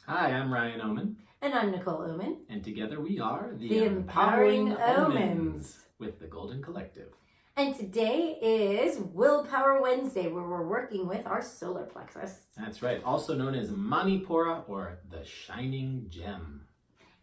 Hi, I'm Ryan Oman. And I'm Nicole Oman. And together we are the Empowering Omens with the Golden Collective. And today is Willpower Wednesday, where we're working with our solar plexus. That's right, also known as Manipura or the Shining Gem.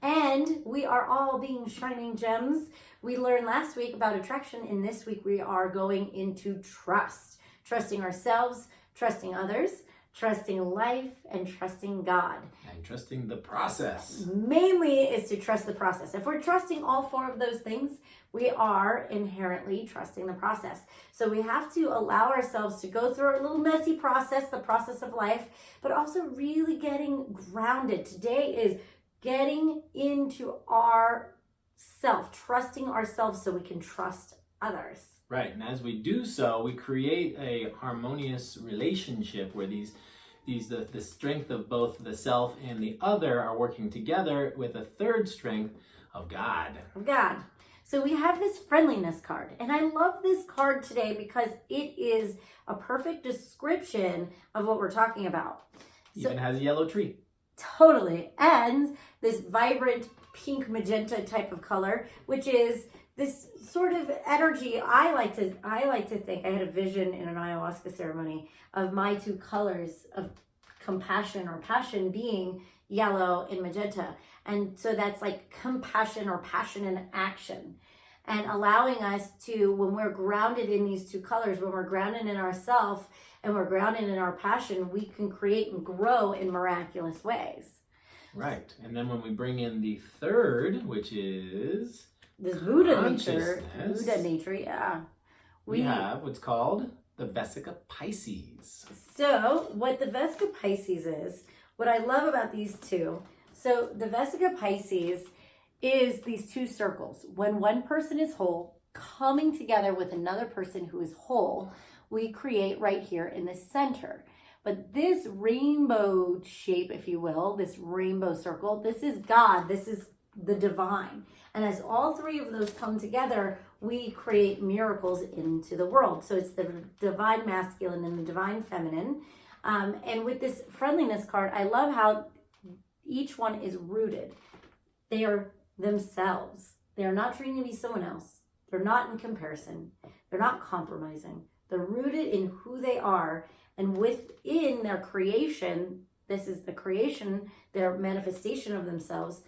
And we are all being shining gems. We learned last week about attraction, and this week we are going into trust. Trusting ourselves, trusting others, trusting life, and trusting God. And trusting the process. Mainly is to trust the process. If we're trusting all four of those things, we are inherently trusting the process. So we have to allow ourselves to go through a little messy process, the process of life, but also really getting grounded. Today is getting into our self, trusting ourselves so we can trust others. Right, and as we do so, we create a harmonious relationship where the strength of both the self and the other are working together with a third strength of God. God. So we have this friendliness card, and I love this card today because it is a perfect description of what we're talking about. Even has a yellow tree. Totally. And this vibrant pink magenta type of color, which is this sort of energy. I like to think, I had a vision in an ayahuasca ceremony of my two colors of compassion or passion being yellow and magenta. And so that's like compassion or passion in action, and allowing us to, when we're grounded in these two colors, when we're grounded in ourself and we're grounded in our passion, we can create and grow in miraculous ways. Right. And then when we bring in the third, which is this Buddha nature, yeah. We have what's called the Vesica Piscis. So what the Vesica Piscis is, what I love about these two, so the Vesica Piscis is these two circles. When one person is whole, coming together with another person who is whole, we create right here in the center. But this rainbow shape, if you will, this rainbow circle, this is God, this is the divine. And as all three of those come together, we create miracles into the world. So it's the divine masculine and the divine feminine. And with this friendliness card, I love how each one is rooted. They are themselves. They are not trying to be someone else. They're not in comparison. They're not compromising. They're rooted in who they are. And within their creation, this is the creation, their manifestation of themselves,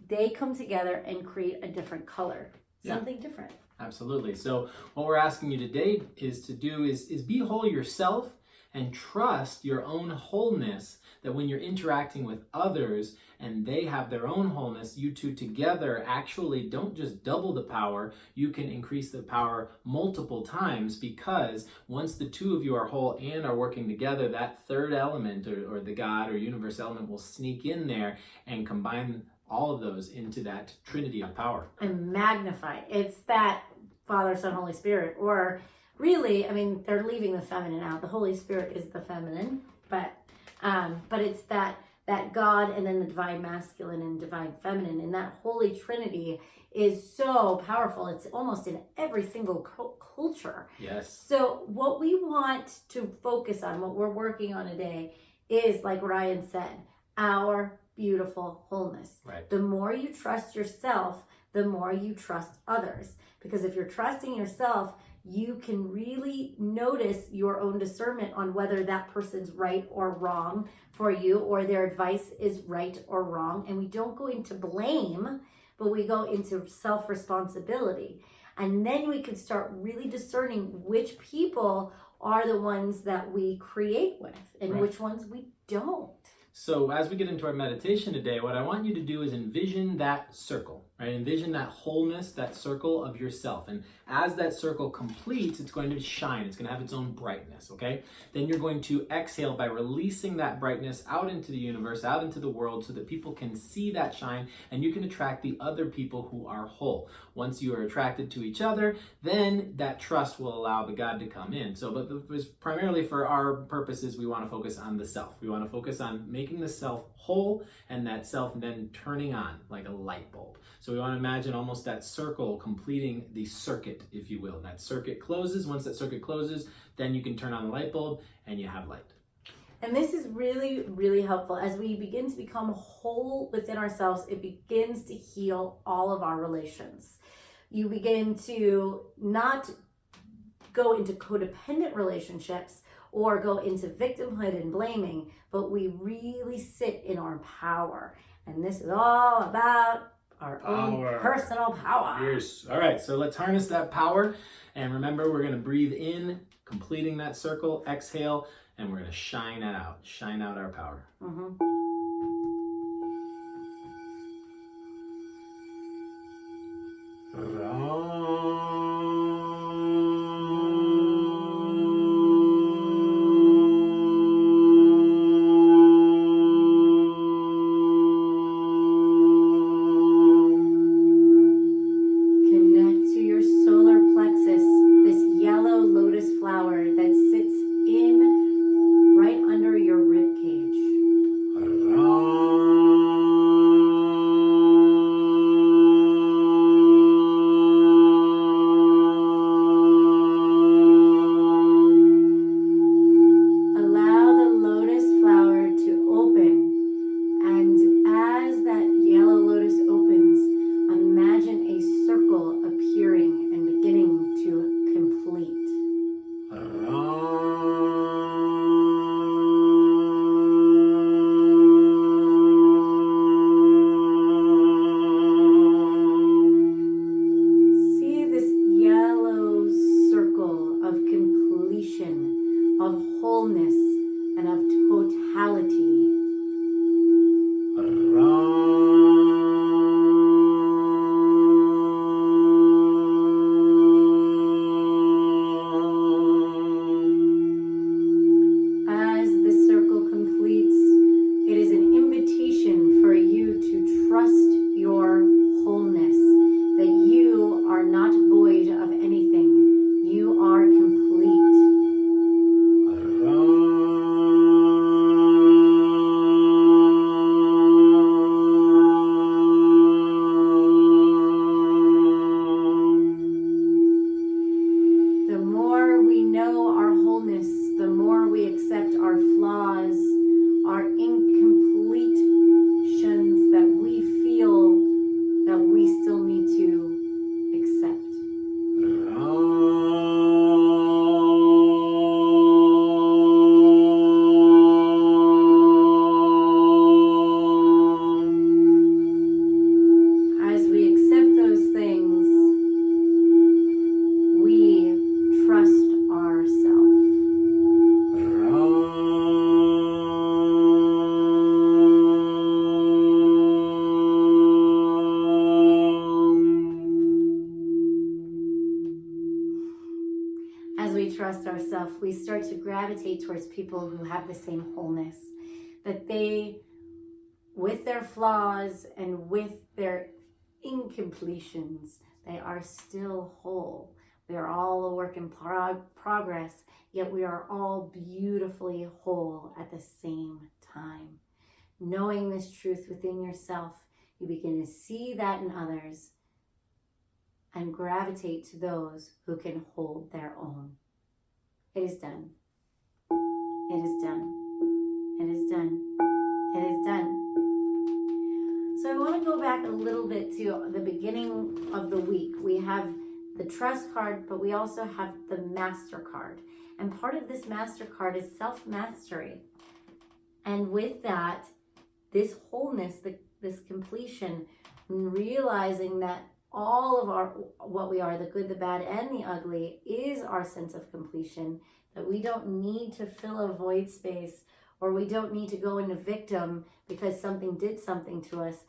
they come together and create a different color, something different. Absolutely. So what we're asking you today is be whole yourself and trust your own wholeness, that when you're interacting with others and they have their own wholeness, you two together actually don't just double the power, you can increase the power multiple times, because once the two of you are whole and are working together, that third element or the God or universe element will sneak in there and combine all of those into that trinity of power. And magnify. It's that Father, Son, Holy Spirit. Or really, I mean, they're leaving the feminine out. The Holy Spirit is the feminine, but it's that God and then the divine masculine and divine feminine. And that Holy Trinity is so powerful. It's almost in every single culture. Yes. So what we want to focus on, what we're working on today, is, like Ryan said, our beautiful wholeness. Right. The more you trust yourself, the more you trust others. Because if you're trusting yourself, you can really notice your own discernment on whether that person's right or wrong for you, or their advice is right or wrong. And we don't go into blame, but we go into self-responsibility. And then we can start really discerning which people are the ones that we create with and which ones we don't. So as we get into our meditation today, what I want you to do is envision that circle, right? Envision that wholeness, that circle of yourself. And as that circle completes, it's going to shine. It's going to have its own brightness, okay? Then you're going to exhale by releasing that brightness out into the universe, out into the world, so that people can see that shine and you can attract the other people who are whole. Once you are attracted to each other, then that trust will allow the God to come in. So, but primarily for our purposes, we want to focus on the self. We want to focus on making the self whole, and that self then turning on like a light bulb. So we want to imagine almost that circle completing the circuit, if you will. That circuit closes. Once that circuit closes, then you can turn on the light bulb and you have light. And this is really, really helpful. As we begin to become whole within ourselves, it begins to heal all of our relations. You begin to not go into codependent relationships or go into victimhood and blaming, but we really sit in our power. And this is all about our own personal power. Yes. All right, so let's harness that power. And remember, we're going to breathe in, completing that circle, exhale, and we're going to shine out our power. Connect to your solar plexus, this yellow lotus flower that sits in right under your rib cage. Allow the lotus flower to open, and as that yellow lotus opens, imagine a circle appearing and beginning to complete. See this yellow circle of completion, of wholeness, and of totality. As the circle completes, it is an invitation for you to trust your wholeness, that you are not void of anything. You are complete. The more we know our wholeness, the more we accept our flaws, our incompletions that we feel that we still need to accept. As we accept those things, we trust ourselves. As we trust ourselves, we start to gravitate towards people who have the same wholeness, that they, with their flaws and with their incompletions, they are still whole. We are all a work in progress, yet we are all beautifully whole at the same time. Knowing this truth within yourself, you begin to see that in others and gravitate to those who can hold their own. It is done. It is done. It is done. It is done. So I want to go back a little bit to the beginning of the week. We have the trust card, but we also have the master card. And part of this master card is self-mastery. And with that, this wholeness, this completion, realizing that all of our, what we are, the good, the bad, and the ugly, is our sense of completion, that we don't need to fill a void space, or we don't need to go into victim because someone did something to us.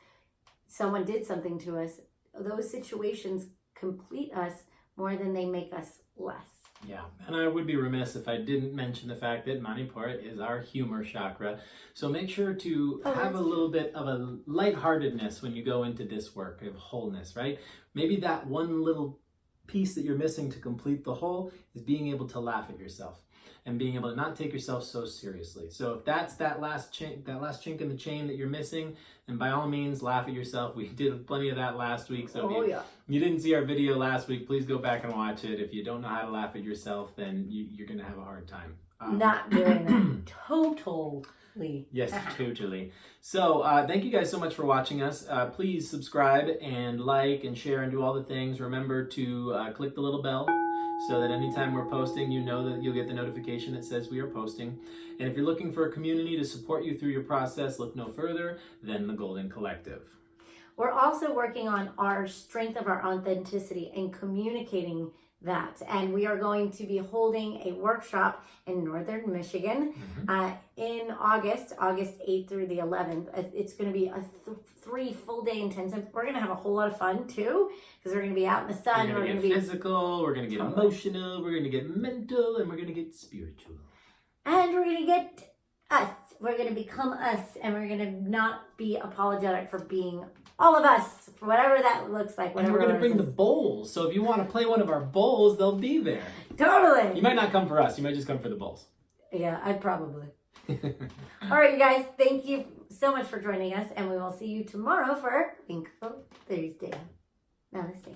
Those situations complete us more than they make us less. Yeah, and I would be remiss if I didn't mention the fact that Manipura is our humor chakra. So make sure to have a little bit of a lightheartedness when you go into this work of wholeness, right? Maybe that one little piece that you're missing to complete the whole is being able to laugh at yourself and being able to not take yourself so seriously. So if that's that last chink in the chain that you're missing, then by all means, laugh at yourself. We did plenty of that last week. So if you didn't see our video last week, please go back and watch it. If you don't know how to laugh at yourself, then you're going to have a hard time. not doing that. Totally. Yes, totally. So thank you guys so much for watching us. Please subscribe and like and share and do all the things. Remember to click the little bell so that anytime we're posting, you know that you'll get the notification that says we are posting. And if you're looking for a community to support you through your process, look no further than the Golden Collective. We're also working on our strength of our authenticity and communicating that. And we are going to be holding a workshop in Northern Michigan in August 8th through the 11th. It's going to be a 3 full day intensive. We're going to have a whole lot of fun too, because we're going to be out in the sun. We're going to get physical, we're going to get emotional, we're going to get mental, and we're going to get spiritual. And we're going to get us. We're going to become us, and we're going to not be apologetic for being all of us, for whatever that looks like. And we're going to bring the bowls. So if you want to play one of our bowls, they'll be there. Totally. You might not come for us. You might just come for the bowls. Yeah, I'd probably. All right, you guys. Thank you so much for joining us, and we will see you tomorrow for Thankful Thursday. Namaste.